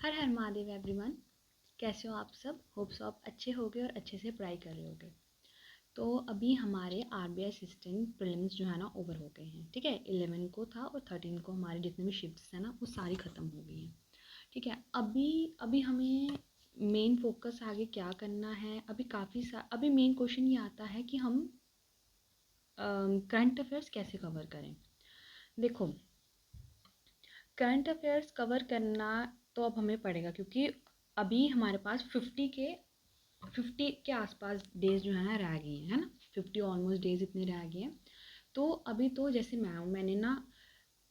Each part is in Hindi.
हर हर महादेव एवरीवन। कैसे हो आप सब? होप सो आप अच्छे होगे और अच्छे से पढ़ाई कर रहे होगे। तो अभी हमारे आरबीआई असिस्टेंट प्रीलिम्स जो है ना ओवर हो गए हैं। ठीक है, 11 को था और 13 को हमारे जितने भी शिफ्ट्स हैं ना वो सारी ख़त्म हो गई हैं। ठीक है, अभी अभी हमें मेन फोकस आगे क्या करना है। अभी मेन क्वेश्चन ये आता है कि हम करंट अफेयर्स कैसे कवर करें। देखो, करंट अफेयर्स कवर करना तो अब हमें पड़ेगा, क्योंकि अभी हमारे पास 50 के आसपास डेज जो है ना रह गई हैं, है ना। 50 ऑलमोस्ट डेज इतने रह गए हैं। तो अभी तो जैसे मैंने ना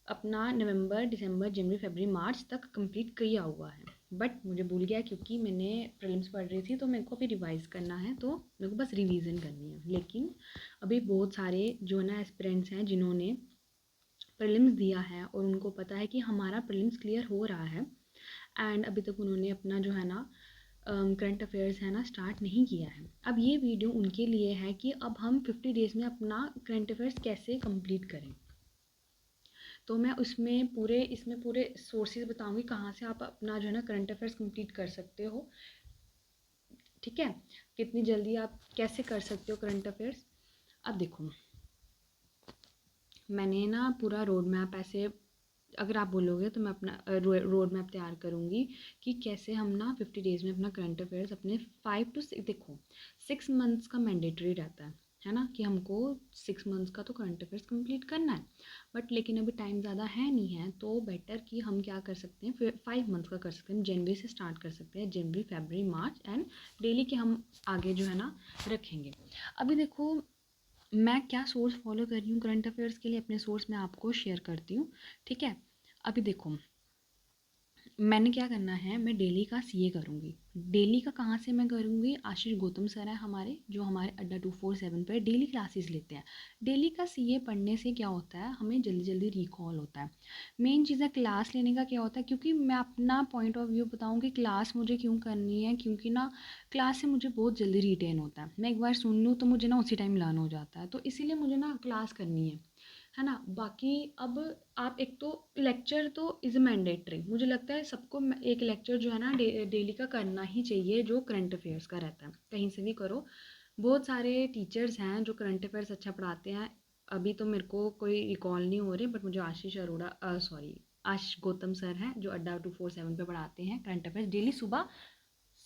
अपना नवंबर दिसंबर जनवरी फरवरी मार्च तक कंप्लीट किया हुआ है, बट मुझे भूल गया क्योंकि मैंने प्रीलिम्स पढ़ रही थी। तो मेरे को अभी रिवाइज़ करना है, तो मेरे को बस रिवीजन करनी है। लेकिन अभी बहुत सारे जो है ना एस्पिरेंट्स हैं जिन्होंने प्रीलिम्स दिया है और उनको पता है कि हमारा प्रीलिम्स क्लियर हो रहा है, एंड अभी तक उन्होंने अपना जो है ना करंट अफेयर्स है ना स्टार्ट नहीं किया है। अब ये वीडियो उनके लिए है कि अब हम 50 डेज़ में अपना करंट अफेयर्स कैसे कंप्लीट करें। तो मैं इसमें पूरे सोर्सेज बताऊंगी कहाँ से आप अपना जो है ना करंट अफेयर्स कंप्लीट कर सकते हो। ठीक है, कितनी जल्दी आप कैसे कर सकते हो करंट अफेयर्स। अब देखो, मैंने ना पूरा रोड मैप ऐसे, अगर आप बोलोगे तो मैं अपना रोड मैप तैयार करूँगी कि कैसे हम ना 50 डेज़ में अपना करंट अफेयर्स अपने 5 to 6, देखो 6 मंथ्स का मैंडेटरी रहता है ना, कि हमको 6 मंथ्स का तो करंट अफेयर्स कंप्लीट करना है। बट लेकिन अभी टाइम ज़्यादा है नहीं है, तो बेटर कि हम क्या कर सकते हैं, फिर 5 मंथ्स का कर सकते हैं। जनवरी से स्टार्ट कर सकते हैं, जनवरी फरवरी मार्च, एंड डेली के हम आगे जो है ना रखेंगे। अभी देखो, मैं क्या सोर्स फॉलो कर रही हूँ करंट अफेयर्स के लिए, अपने सोर्स मैं आपको शेयर करती हूँ। ठीक है, अभी देखो, मैंने क्या करना है, मैं डेली का सीए करूँगी। डेली का कहाँ से मैं करूँगी? आशीष गौतम सर है हमारे, जो हमारे अड्डा 247 पर डेली क्लासेस लेते हैं। डेली का सीए पढ़ने से क्या होता है, हमें जल्दी जल्दी रिकॉल होता है। मेन चीज़ है क्लास लेने का क्या होता है, क्योंकि मैं अपना पॉइंट ऑफ व्यू बताऊँ कि क्लास मुझे क्यों करनी है, क्योंकि ना क्लास से मुझे बहुत जल्दी रिटेन होता है। मैं एक बार सुन लूँ तो मुझे ना उसी टाइम लर्न हो जाता है, तो इसीलिए मुझे ना क्लास करनी है ना। बाकी अब आप एक तो लेक्चर तो इज़ मैंडेटरी, मुझे लगता है सबको एक लेक्चर जो है ना डेली का करना ही चाहिए, जो करंट अफेयर्स का रहता है। कहीं से भी करो, बहुत सारे टीचर्स हैं जो करंट अफेयर्स अच्छा पढ़ाते हैं। अभी तो मेरे को कोई रिकॉल नहीं हो रहे, बट मुझे आशीष गौतम सर हैं जो अड्डा 247 पे पढ़ाते हैं करंट अफेयर्स। डेली सुबह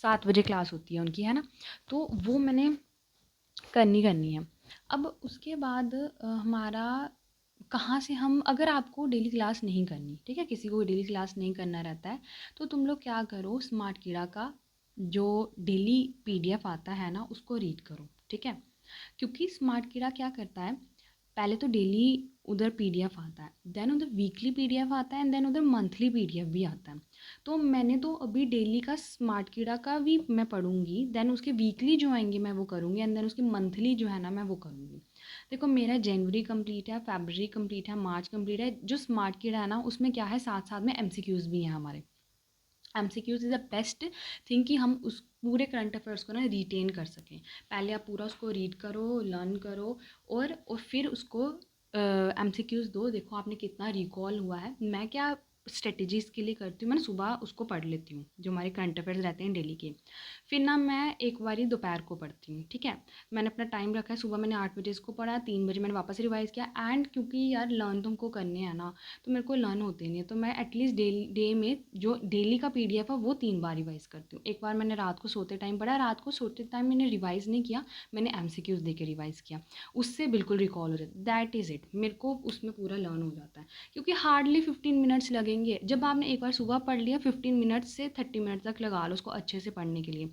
7 बजे क्लास होती है उनकी, है ना। तो वो मैंने करनी है। अब उसके बाद हमारा कहाँ से हम, अगर आपको डेली क्लास नहीं करनी, ठीक है, किसी को डेली क्लास नहीं करना रहता है, तो तुम लोग क्या करो, स्मार्ट कीड़ा का जो डेली पीडीएफ आता है ना उसको रीड करो। ठीक है, क्योंकि स्मार्ट कीड़ा क्या करता है, पहले तो डेली उधर पीडीएफ आता है, देन उधर वीकली पीडीएफ आता है, एंड देन उधर मंथली पीडीएफ भी आता है। तो मैंने तो अभी डेली का स्मार्ट कीड़ा का भी मैं पढ़ूंगी, देन उसके वीकली जो आएंगे मैं वो करूँगी, एंड देन उसके मंथली जो है ना मैं वो करूँगी। देखो, मेरा जनवरी कंप्लीट है, फरवरी कंप्लीट है, मार्च कंप्लीट है। जो स्मार्ट कीड़ा है ना उसमें क्या है, साथ साथ में एमसीक्यूज़ भी हैं हमारे। MCQs is the best thing कि हम उस पूरे करंट अफेयर्स को ना रिटेन कर सकें। पहले आप पूरा उसको रीड करो, लर्न करो, और फिर उसको एमसीक्यूज़ दो। देखो आपने कितना रिकॉल हुआ है। मैं क्या स्ट्रेटजीज़ के लिए करती हूँ, मैं सुबह उसको पढ़ लेती हूँ जो हमारे करंट अफेयर्स रहते हैं डेली के। फिर ना मैं एक बारी दोपहर को पढ़ती हूँ। ठीक है, मैंने अपना टाइम रखा है, सुबह मैंने 8 बजे इसको पढ़ा, 3 बजे मैंने वापस रिवाइज़ किया। एंड क्योंकि यार लर्न तो हमको करने हैं ना, तो मेरे को लर्न होते नहीं है, तो मैं एटलीस्ट डे में जो डेली का पीडीएफ है वो 3 बार रिवाइज़ करती हूँ। एक बार मैंने रात को सोते टाइम पढ़ा, रात को सोते टाइम मैंने रिवाइज़ नहीं किया, मैंने एमसीक्यूज़ दे के रिवाइज़ किया, उससे बिल्कुल रिकॉल हो जाता है। दैट इज़ इट, मेरे को उसमें पूरा लर्न हो जाता है, क्योंकि हार्डली 15 मिनट्स लगेंगे। जब आपने एक बार सुबह पढ़ लिया, 15 मिनट से 30 मिनट तक लगा लो उसको अच्छे से पढ़ने के लिए।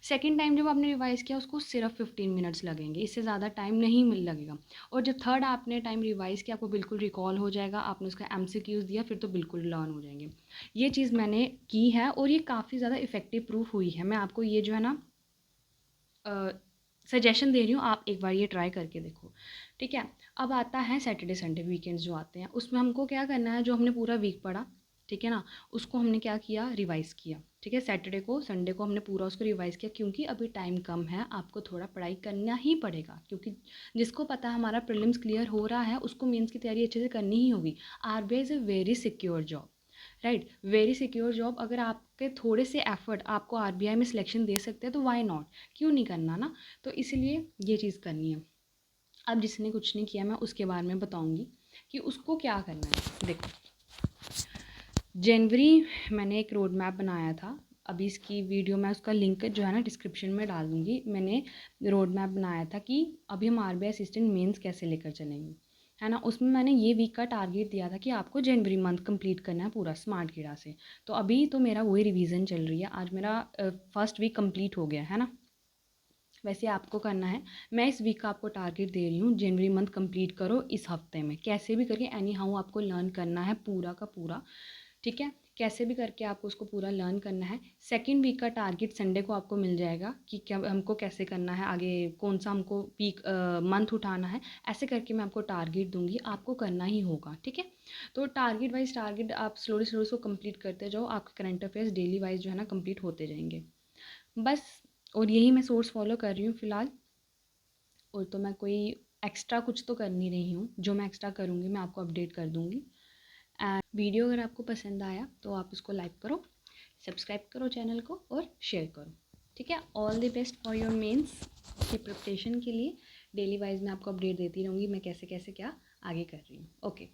सेकेंड टाइम जब आपने रिवाइज़ किया उसको सिर्फ 15 मिनट्स लगेंगे, इससे ज़्यादा टाइम नहीं मिल लगेगा। और जब थर्ड आपने टाइम रिवाइज़ किया, आपको बिल्कुल रिकॉल हो जाएगा, आपने उसका एमसीक्यूज़ दिया, फिर तो बिल्कुल लर्न हो जाएंगे। ये चीज़ मैंने की है और ये काफ़ी ज़्यादा इफ़ेक्टिव प्रूफ हुई है। मैं आपको ये जो है ना सजेशन दे रही हूँ, आप एक बार ये ट्राई करके देखो। ठीक है, अब आता है सैटरडे संडे वीकेंड्स जो आते हैं, उसमें हमको क्या करना है, जो हमने पूरा वीक पढ़ा, ठीक है ना, उसको हमने क्या किया, रिवाइज़ किया। ठीक है, सैटरडे को संडे को हमने पूरा उसको रिवाइज़ किया, क्योंकि अभी टाइम कम है, आपको थोड़ा पढ़ाई करना ही पड़ेगा, क्योंकि जिसको पता है हमारा प्रीलिम्स क्लियर हो रहा है उसको मेंस की तैयारी अच्छे से करनी ही होगी। RBI is a very secure job, right, very secure job. अगर आपके थोड़े से एफर्ट आपको आरबीआई में सिलेक्शन दे सकते हैं तो वाई नॉट, क्यों नहीं करना ना। तो इसलिए ये चीज़ करनी है। अब जिसने कुछ नहीं किया मैं उसके बारे में बताऊंगी कि उसको क्या करना है। देखो, जनवरी मैंने एक रोड मैप बनाया था, अभी इसकी वीडियो मैं उसका लिंक जो है ना डिस्क्रिप्शन में डाल दूँगी। मैंने रोड मैप बनाया था कि अभी हम आरबीआई असिस्टेंट मेंस कैसे लेकर चलेंगे, है ना। उसमें मैंने ये वीक का टारगेट दिया था कि आपको जनवरी मंथ कंप्लीट करना है पूरा स्मार्ट कीड़ा से। तो अभी तो मेरा वही रिवीजन चल रही है, आज मेरा फर्स्ट वीक कंप्लीट हो गया है ना। वैसे आपको करना है, मैं इस वीक का आपको टारगेट दे रही हूँ, जनवरी मंथ कंप्लीट करो इस हफ्ते में, कैसे भी करके एनी हाउ आपको लर्न करना है पूरा का पूरा, ठीक है। कैसे भी करके आपको उसको पूरा लर्न करना है। सेकंड वीक का टारगेट संडे को आपको मिल जाएगा कि क्या हमको कैसे करना है, आगे कौन सा हमको वीक मंथ उठाना है, ऐसे करके मैं आपको टारगेट दूंगी, आपको करना ही होगा, ठीक है। तो टारगेट वाइज टारगेट आप स्लोली स्लोली उसको कंप्लीट करते जाओ, आपके करंट अफेयर्स डेली वाइज जो है ना कंप्लीट होते जाएंगे बस। और यही मैं सोर्स फॉलो कर रही हूँ फ़िलहाल। और तो मैं कोई एक्स्ट्रा कुछ तो कर नहीं रही हूँ, जो मैं एक्स्ट्रा करूँगी मैं आपको अपडेट कर दूँगी। एंड वीडियो अगर आपको पसंद आया तो आप उसको लाइक करो, सब्सक्राइब करो चैनल को और शेयर करो, ठीक है। All the best for your mains की प्रिपरेशन के लिए। डेली वाइज मैं आपको अपडेट देती रहूँगी मैं कैसे कैसे क्या आगे कर रही हूँ। ओके।